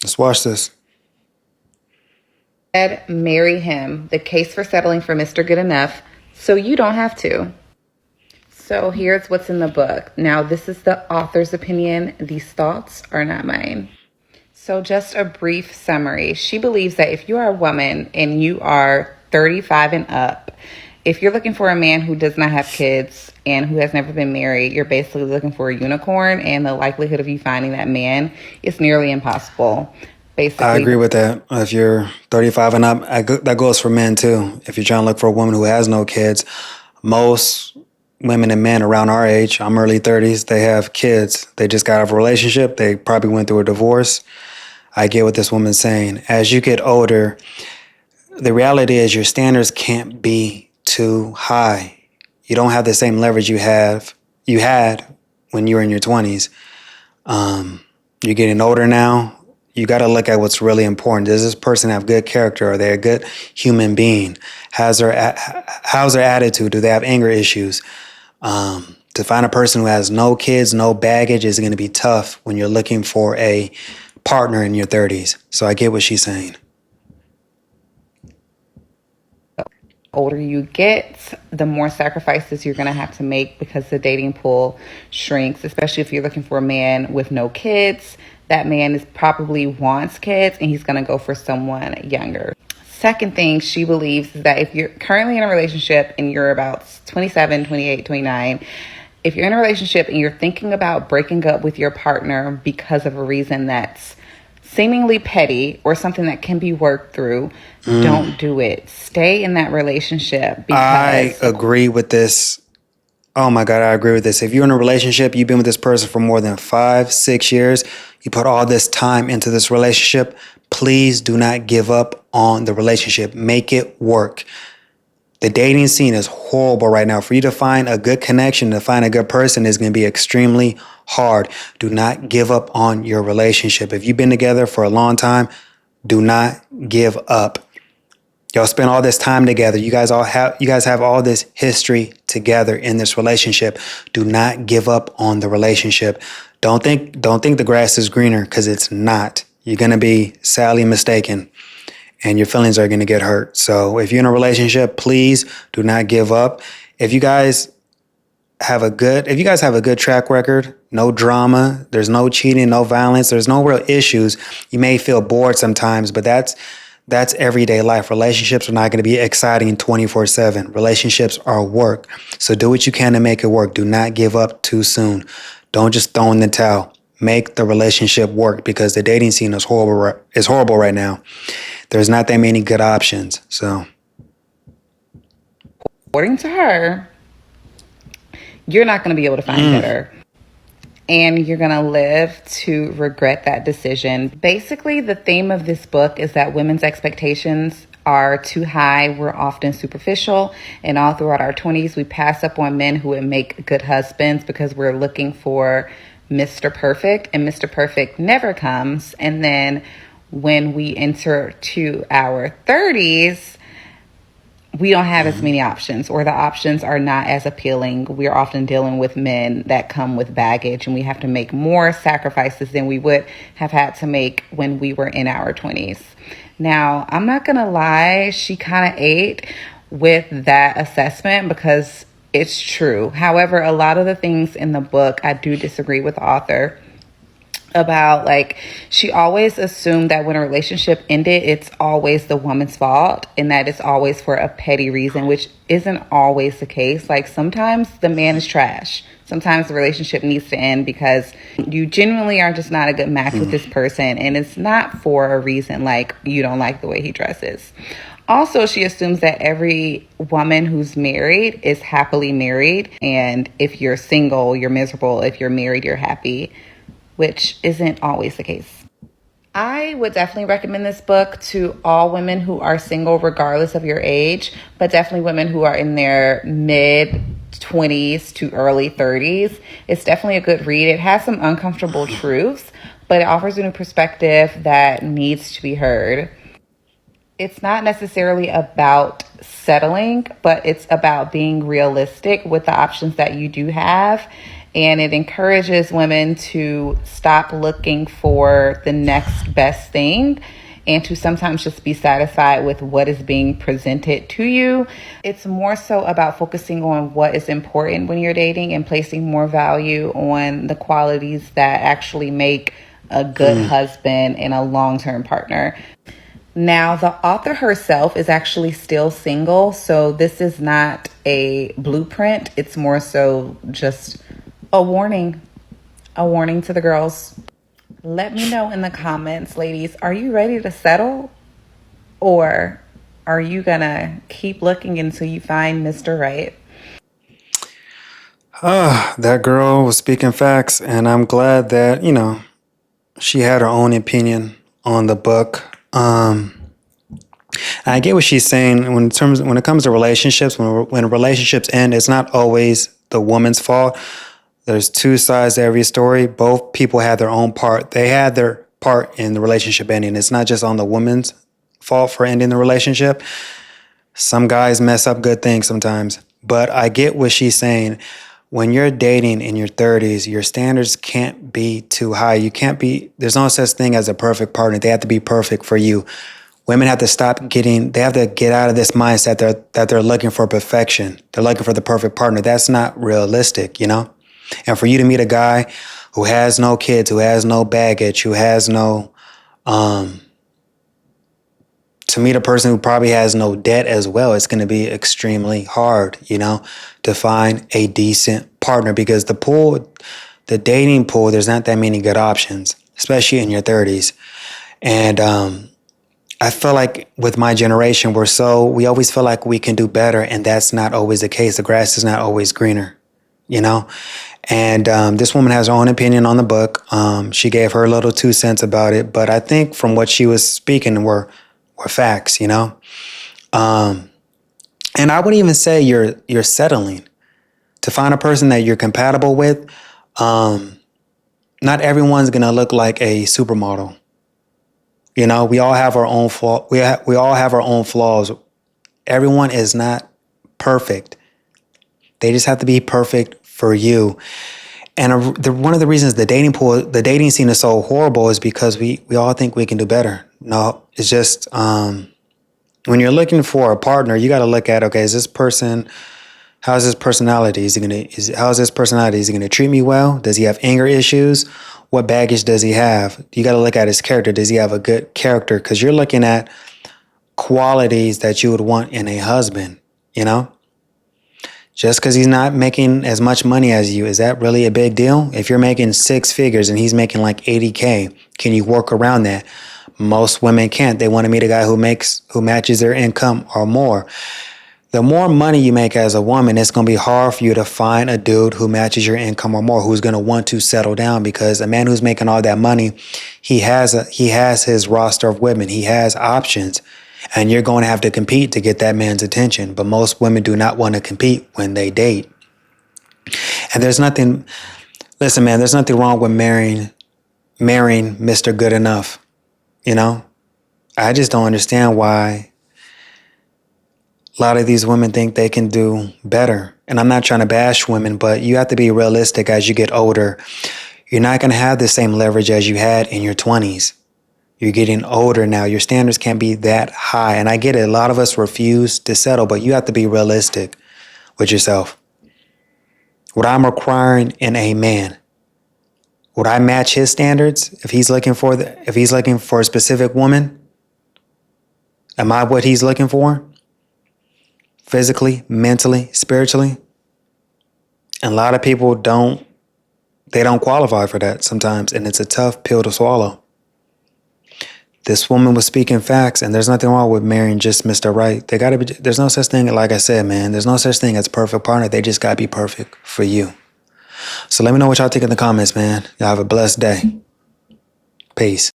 Let's watch this. Said, marry him. The case for settling for Mr. Good Enough, so you don't have to. So here's what's in the book. Now, this is the author's opinion. These thoughts are not mine. So, just a brief summary. She believes that if you are a woman and you are 35 and up, if you're looking for a man who does not have kids and who has never been married, you're basically looking for a unicorn, and the likelihood of you finding that man is nearly impossible. I Basically, agree with that. If you're 35 and up, that goes for men too. If you're trying to look for a woman who has no kids, most women and men around our age, I'm early 30s, they have kids. They just got out of a relationship. They probably went through a divorce. I get what this woman's saying. As you get older, the reality is your standards can't be too high. You don't have the same leverage you had when you were in your 20s. You're getting older now. You got to look at what's really important. Does this person have good character? Are they a good human being? How's their attitude? Do they have anger issues? To find a person who has no kids, no baggage is going to be tough when you're looking for a partner in your 30s. So I get what she's saying. older you get, the more sacrifices you're going to have to make because the dating pool shrinks, especially if you're looking for a man with no kids. That man is probably wants kids and he's going to go for someone younger. Second thing she believes is that if you're currently in a relationship and you're about 27, 28, 29, if you're in a relationship and you're thinking about breaking up with your partner because of a reason that's seemingly petty or something that can be worked through, don't do it. Stay in that relationship I because agree with this. Oh my God, I agree with this. If you're in a relationship, you've been with this person for more than 5, 6 years, you put all this time into this relationship, please do not give up on the relationship. Make it work. The dating scene is horrible right now. For you to find a good connection, to find a good person is going to be extremely hard. Do not give up on your relationship. If you've been together for a long time, do not give up. Y'all spend all this time together. You guys have all this history together in this relationship. Do not give up on the relationship. Don't think the grass is greener, because it's not. You're going to be sadly mistaken and your feelings are going to get hurt. So if you're in a relationship, please do not give up. If you guys have a good track record, no drama, there's no cheating, no violence, there's no real issues. You may feel bored sometimes, but that's everyday life. Relationships are not going to be exciting 24/7. Relationships are work. So do what you can to make it work. Do not give up too soon. Don't just throw in the towel. Make the relationship work, because the dating scene is horrible right now. There's not that many good options. So according to her, you're not going to be able to find better. And you're going to live to regret that decision. Basically, the theme of this book is that women's expectations are too high. We're often superficial. And all throughout our 20s, we pass up on men who would make good husbands because we're looking for Mr. Perfect. And Mr. Perfect never comes. And then when we enter to our 30s, we don't have as many options, or the options are not as appealing. We're often dealing with men that come with baggage, and we have to make more sacrifices than we would have had to make when we were in our 20s. Now, I'm not going to lie, she kind of ate with that assessment because it's true. However, a lot of the things in the book, I do disagree with the author about. Like, she always assumed that when a relationship ended, it's always the woman's fault and that it's always for a petty reason, which isn't always the case. Like, sometimes the man is trash. Sometimes the relationship needs to end because you genuinely are just not a good match with this person, and it's not for a reason like you don't like the way he dresses. Also, she assumes that every woman who's married is happily married, and if you're single, you're miserable. If you're married, you're happy, which isn't always the case. I would definitely recommend this book to all women who are single, regardless of your age, but definitely women who are in their mid 20s to early 30s. It's definitely a good read. It has some uncomfortable truths, but it offers a new perspective that needs to be heard. It's not necessarily about settling, but it's about being realistic with the options that you do have And it encourages women to stop looking for the next best thing and to sometimes just be satisfied with what is being presented to you. It's more so about focusing on what is important when you're dating and placing more value on the qualities that actually make a good husband and a long-term partner. Now, the author herself is actually still single, so this is not a blueprint. It's more so just a warning to the girls. Let me know in the comments, ladies, are you ready to settle? Or are you gonna keep looking until you find Mr. Right? That girl was speaking facts, and I'm glad that, she had her own opinion on the book. I get what she's saying when it comes to relationships. When relationships end, it's not always the woman's fault. There's two sides to every story. Both people had their own part. They had their part in the relationship ending. It's not just on the woman's fault for ending the relationship. Some guys mess up good things sometimes. But I get what she's saying. When you're dating in your 30s, your standards can't be too high. There's no such thing as a perfect partner. They have to be perfect for you. Women have to they have to get out of this mindset that they're looking for perfection. They're looking for the perfect partner. That's not realistic, And for you to meet a guy who has no kids, who has no baggage, who has no, to meet a person who probably has no debt as well, it's going to be extremely hard, to find a decent partner because the dating pool, there's not that many good options, especially in your 30s. And, I feel like with my generation, we always feel like we can do better. And that's not always the case. The grass is not always greener, And this woman has her own opinion on the book. She gave her little 2 cents about it. But I think from what she was speaking were facts, And I wouldn't even say you're settling. To find a person that you're compatible with, not everyone's going to look like a supermodel. We all have our own flaw. We all have our own flaws. Everyone is not perfect. They just have to be perfect for you. And one of the reasons the dating scene is so horrible is because we all think we can do better. No, it's just when you're looking for a partner, you got to look at, okay, how's this personality? Is he gonna treat me well? Does he have anger issues? What baggage does he have? You got to look at his character. Does he have a good character? Because you're looking at qualities that you would want in a husband, Just because he's not making as much money as you, is that really a big deal? If you're making 6 figures and he's making like 80K, can you work around that? Most women can't. They want to meet a guy who matches their income or more. The more money you make as a woman, it's going to be hard for you to find a dude who matches your income or more, who's going to want to settle down, because a man who's making all that money, he has his roster of women. He has options, and you're going to have to compete to get that man's attention. But most women do not want to compete when they date. And there's nothing wrong with marrying Mr. Good Enough. I just don't understand why a lot of these women think they can do better. And I'm not trying to bash women, but you have to be realistic as you get older. You're not going to have the same leverage as you had in your 20s. You're getting older now. Your standards can't be that high. And I get it. A lot of us refuse to settle, but you have to be realistic with yourself. What I'm requiring in a man, would I match his standards if he's looking for a specific woman? Am I what he's looking for? Physically, mentally, spiritually. And a lot of people don't qualify for that sometimes, and it's a tough pill to swallow. This woman was speaking facts, and there's nothing wrong with marrying just Mr. Right. There's no such thing, like I said, man, there's no such thing as a perfect partner. They just gotta be perfect for you. So let me know what y'all think in the comments, man. Y'all have a blessed day. Peace.